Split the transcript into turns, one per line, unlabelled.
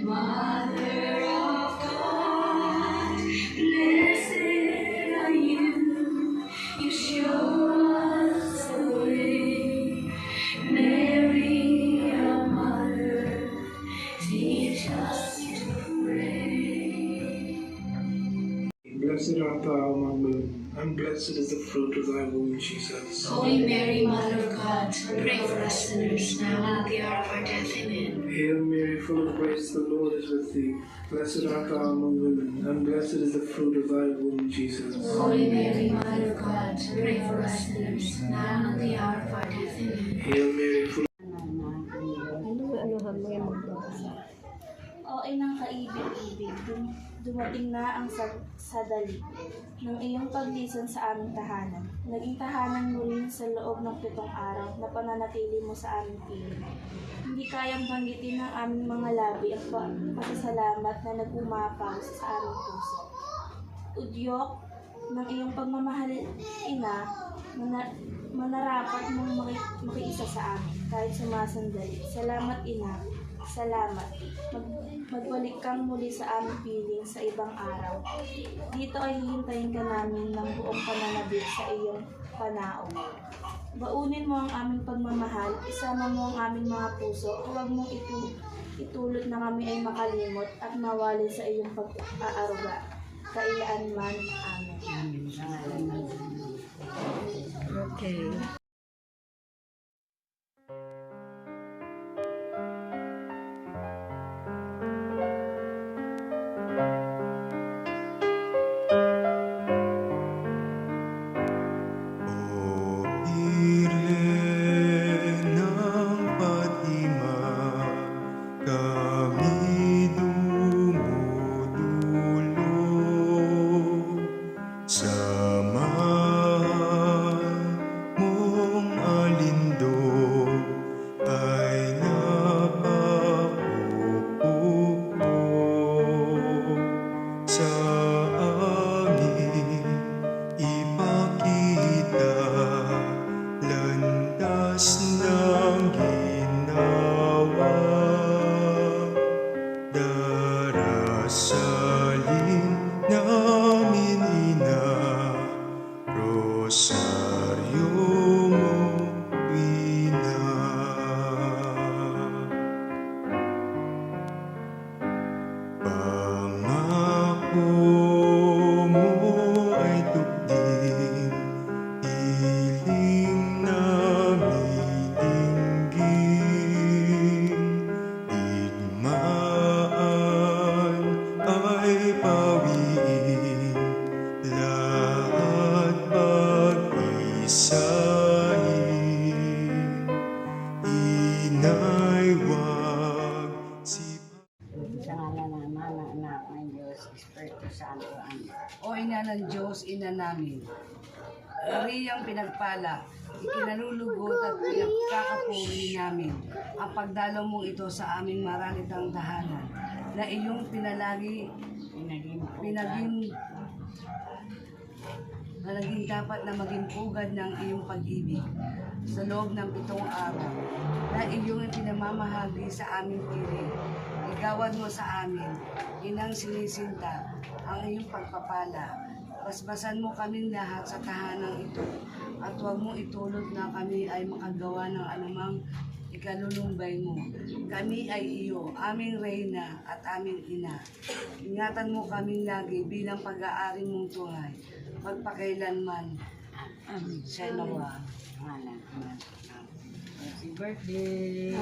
Mother of God, blessed are you. You show us the way. Mary, our mother, teach us to pray.
Blessed art thou among women, and blessed is the fruit of thy womb, Jesus.
Holy Mary, Mother of God, pray for us sinners, now and at the hour of our death. Amen.
Hail Mary, full of grace, the Lord is with thee. Blessed art thou among women, and blessed is the fruit of thy womb, Jesus.
Holy Mary, Mother of God, pray for us sinners, now and at the hour of our death. Amen.
Hail Mary, full
O inang kaibig-ibig, dumating na ang sadali ng iyong paglisan sa aming tahanan. Naging tahanan mo rin sa loob ng 7 araw na pananatili mo sa aming piling. Hindi kayang banggitin ng aming mga labi ang pasasalamat na nag-umapaw sa aming puso. Udyok ng iyong pagmamahal, Ina, manarapat mong makiisa sa amin kahit sumasandali. Salamat, Ina. Salamat. Magbalik kang muli sa aming piling sa ibang araw. Dito ay hihintayin ka namin ng buong pananabik sa iyong panao. Baunin mo ang aming pagmamahal, isama mo ang aming mga puso, huwag mong itulot na kami ay makalimot at mawalay sa iyong pag-aaruga. Kailanman. Amen.
Okay.
Darasalin namin, Ina, rosaryo mo, Ina. Pangako mo ay tupdin, hiling namin dinggin, digmaan ay pawiin, lahat pag-isahin. Inay, wag
Sa ngala ng Ama, ng Anak, ng Diyos, Espiritu Santo. Amen.
O Ina ng Diyos, Ina namin, Mariyang pinagpala, ikinalulugot at pinagkakapuri namin ang pagdalaw mong ito sa aming maralitang tahanan na iyong pinalagi, naging dapat na maging pugad ng iyong pag-ibig sa loob ng 7 araw na iyong pinamamahagi sa aming piling. Igawad mo sa amin, Inang sinisinta, ang iyong pagpapala. Basbasan mo kaming lahat sa tahanang ito at huwag mo itulot na kami ay makagawa ng anumang ikalulumbay mo. Kami ay iyo, aming reyna at aming ina. Ingatan mo kaming lagi bilang pag-aari mong tunay, magpakailanman.
Amen.
Sa nawa.
Happy birthday.